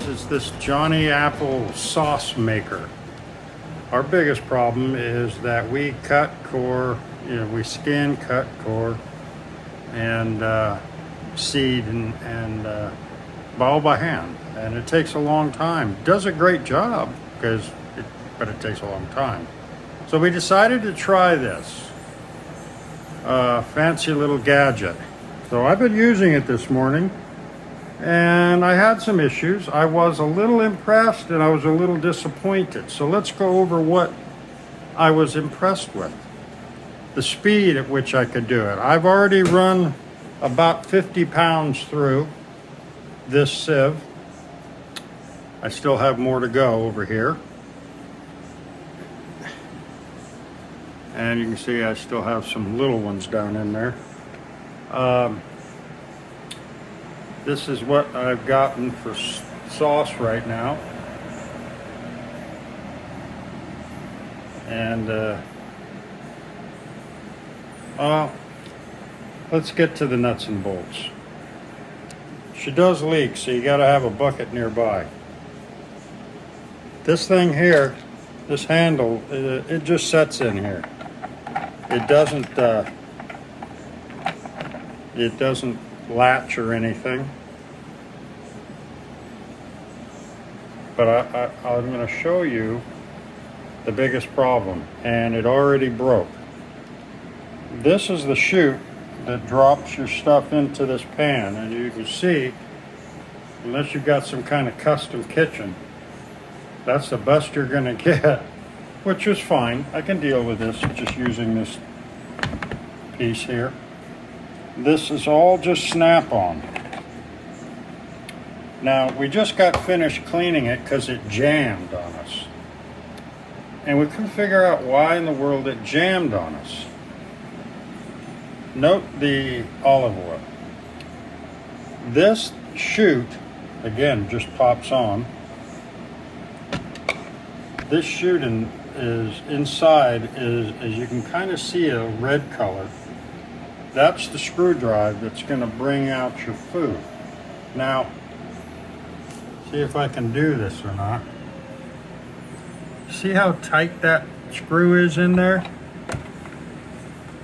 is this Johnny Apple sauce maker. Our biggest problem is that we cut, core, we skin, cut, core, and seed and all by hand, and it takes a long time. Does a great job but it takes a long time. So we decided to try this fancy little gadget. So I've been using it this morning, and I had some issues. I was a little impressed and I was a little disappointed. So let's go over what I was impressed with. The speed at which I could do it. I've already run about 50 pounds through this sieve. I still have more to go over here. And you can see I still have some little ones down in there. This is what I've gotten for sauce right now. And let's get to the nuts and bolts. She does leak, so you got to have a bucket nearby. This thing here, this handle, it just sets in here. It doesn't latch or anything. But I'm going to show you the biggest problem, and it already broke. This is the chute that drops your stuff into this pan, and you can see, unless you've got some kind of custom kitchen, that's the best you're going to get, which is fine. I can deal with this just using this piece here. This is all just snap-on. Now, we just got finished cleaning it because it jammed on us. And we couldn't figure out why in the world it jammed on us. Note the olive oil. This chute, again, just pops on. This chute is inside, as you can kind of see, a red color. That's the screw drive that's going to bring out your food. Now, see if I can do this or not. See how tight that screw is in there?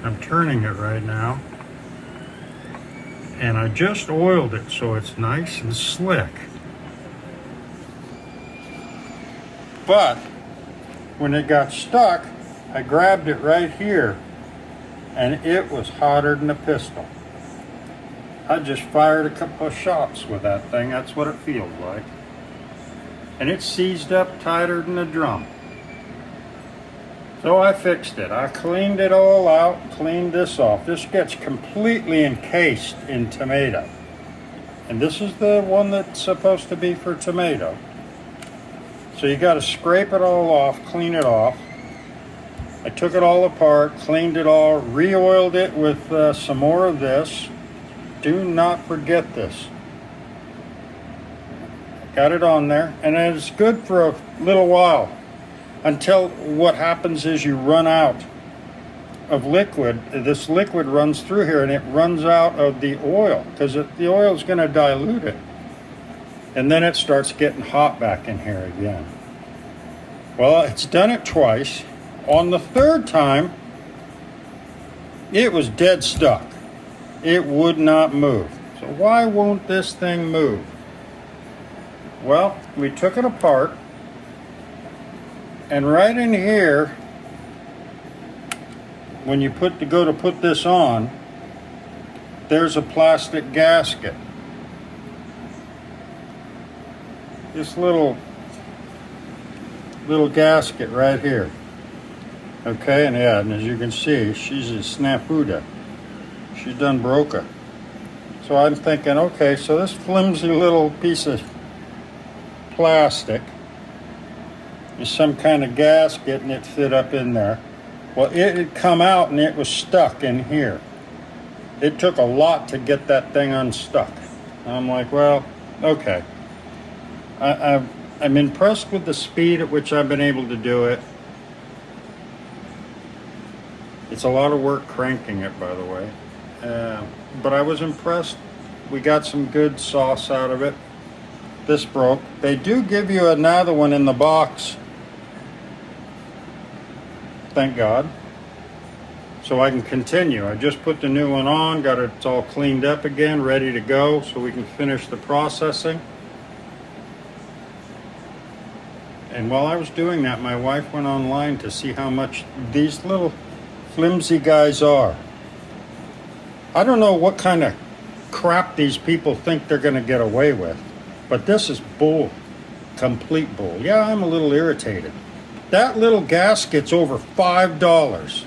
I'm turning it right now. And I just oiled it so it's nice and slick. But when it got stuck, I grabbed it right here, and it was hotter than a pistol. I just fired a couple of shots with that thing. That's what it feels like. And it's seized up tighter than a drum. So I fixed it. I cleaned it all out, cleaned this off. This gets completely encased in tomato. And this is the one that's supposed to be for tomato. So you got to scrape it all off, clean it off. I took it all apart, cleaned it all, re-oiled it with some more of this. Do not forget this. Got it on there, and it's good for a little while until what happens is you run out of liquid. This liquid runs through here and it runs out of the oil because the oil is going to dilute it. And then it starts getting hot back in here again. Well, it's done it twice. On the third time, it was dead stuck. It would not move. So why won't this thing move? Well, we took it apart, and right in here, when you go to put this on, there's a plastic gasket. This little gasket right here. Okay, and yeah, and as you can see, she's a snafuda. She done broke her. So I'm thinking, okay, so this flimsy little piece of plastic is some kind of gasket, and it fit up in there. Well, it had come out and it was stuck in here. It took a lot to get that thing unstuck. And I'm like, well, okay. I'm impressed with the speed at which I've been able to do it. It's a lot of work cranking it, by the way. But I was impressed. We got some good sauce out of it. This broke. They do give you another one in the box. Thank God. So I can continue. I just put the new one on, got it all cleaned up again, ready to go so we can finish the processing. And while I was doing that, my wife went online to see how much these little flimsy guys are. I don't know what kind of crap these people think they're going to get away with, but this is bull, complete bull. Yeah, I'm a little irritated. That little gasket's over $5.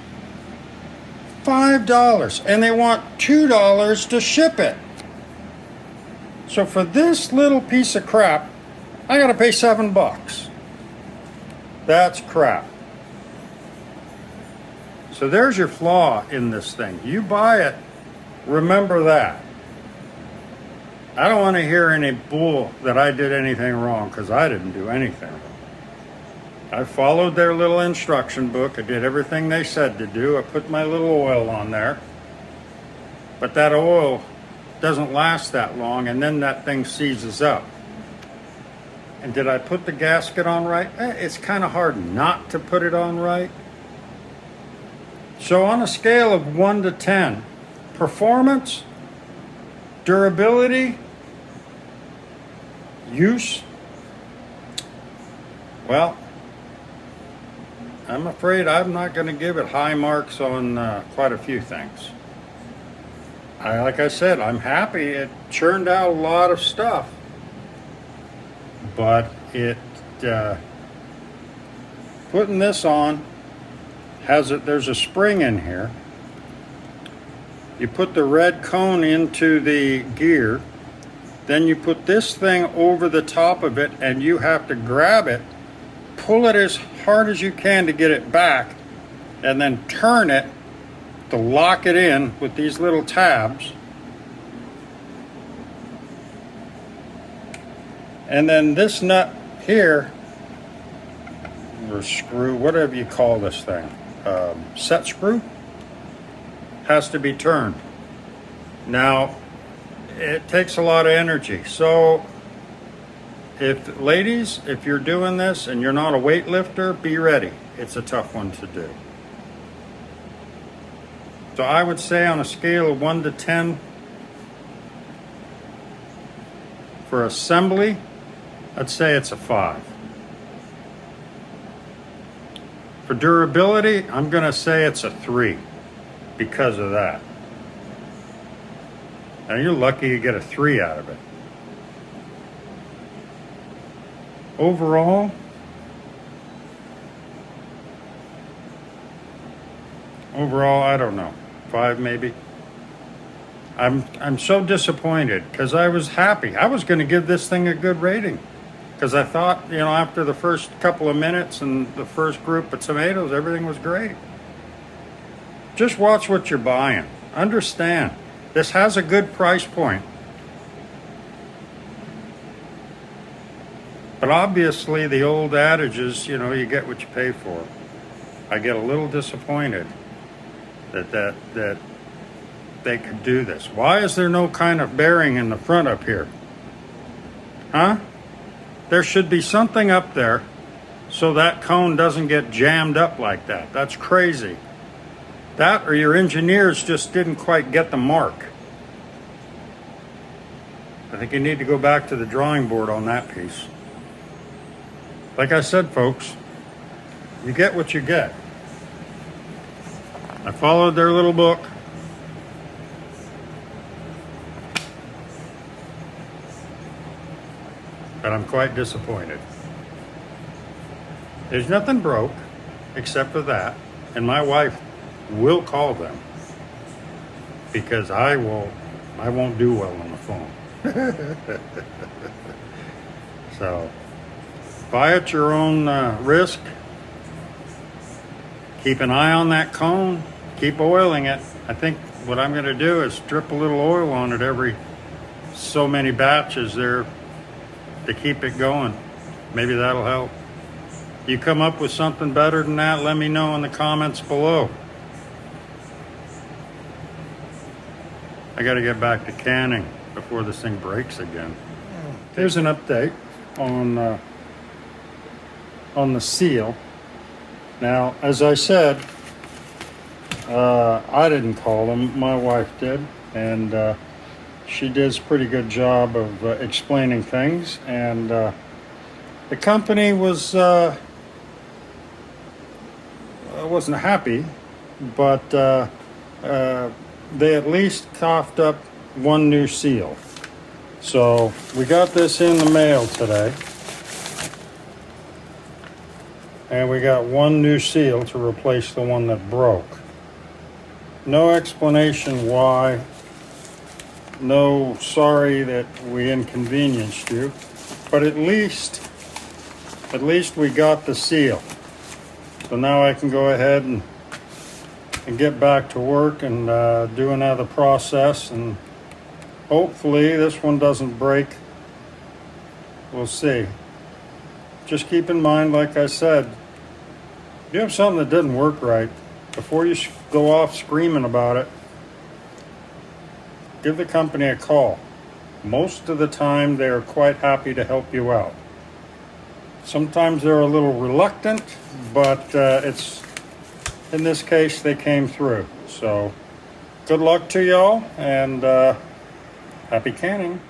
$5, and they want $2 to ship it. So for this little piece of crap, I gotta pay $7. That's crap. So there's your flaw in this thing. You buy it, remember that. I don't want to hear any bull that I did anything wrong, because I didn't do anything wrong. I followed their little instruction book. I did everything they said to do. I put my little oil on there. But that oil doesn't last that long, and then that thing seizes up. And did I put the gasket on right? It's kind of hard not to put it on right. So on a scale of 1 to 10, performance, durability, use, well, I'm afraid I'm not going to give it high marks on quite a few things. Like I said, I'm happy it churned out a lot of stuff, but putting this on there's a spring in here. You put the red cone into the gear, then you put this thing over the top of it, and you have to grab it, pull it as hard as you can to get it back, and then turn it to lock it in with these little tabs. And then this nut here, or screw, whatever you call this thing, set screw, has to be turned. Now, it takes a lot of energy. So ladies, if you're doing this and you're not a weightlifter, be ready. It's a tough one to do. So I would say on a scale of 1 to 10, for assembly, I'd say it's a 5. For durability, I'm going to say it's a 3 because of that. Now you're lucky you get a 3 out of it. Overall, I don't know, 5 maybe. I'm so disappointed because I was happy. I was going to give this thing a good rating because I thought, after the first couple of minutes and the first group of tomatoes, everything was great. Just watch what you're buying. Understand, this has a good price point. But obviously the old adage is, you get what you pay for. I get a little disappointed that they could do this. Why is there no kind of bearing in the front up here? Huh? There should be something up there so that cone doesn't get jammed up like that. That's crazy. That or your engineers just didn't quite get the mark. I think you need to go back to the drawing board on that piece. Like I said, folks, you get what you get. I followed their little book. But I'm quite disappointed. There's nothing broke except for that. And my wife will call them because I won't do well on the phone. So buy at your own risk. Keep an eye on that cone. Keep oiling it. I think what I'm going to do is drip a little oil on it every so many batches there to keep it going. Maybe that'll help. You come up with something better than that, let me know in the comments below. I got to get back to canning before this thing breaks again. Here's an update on the seal. Now, as I said, I didn't call them. My wife did, and she does a pretty good job of explaining things. And the company wasn't happy, but they at least coughed up one new seal. So we got this in the mail today, and we got one new seal to replace the one that broke. No explanation why. No sorry that we inconvenienced you, but at least we got the seal. So now I can go ahead and get back to work and do another process, and hopefully this one doesn't break. We'll see. Just keep in mind, like I said, if you have something that didn't work right, before you go off screaming about it, give the company a call. Most of the time, they are quite happy to help you out. Sometimes they're a little reluctant, but in this case, they came through. So good luck to y'all, and happy canning.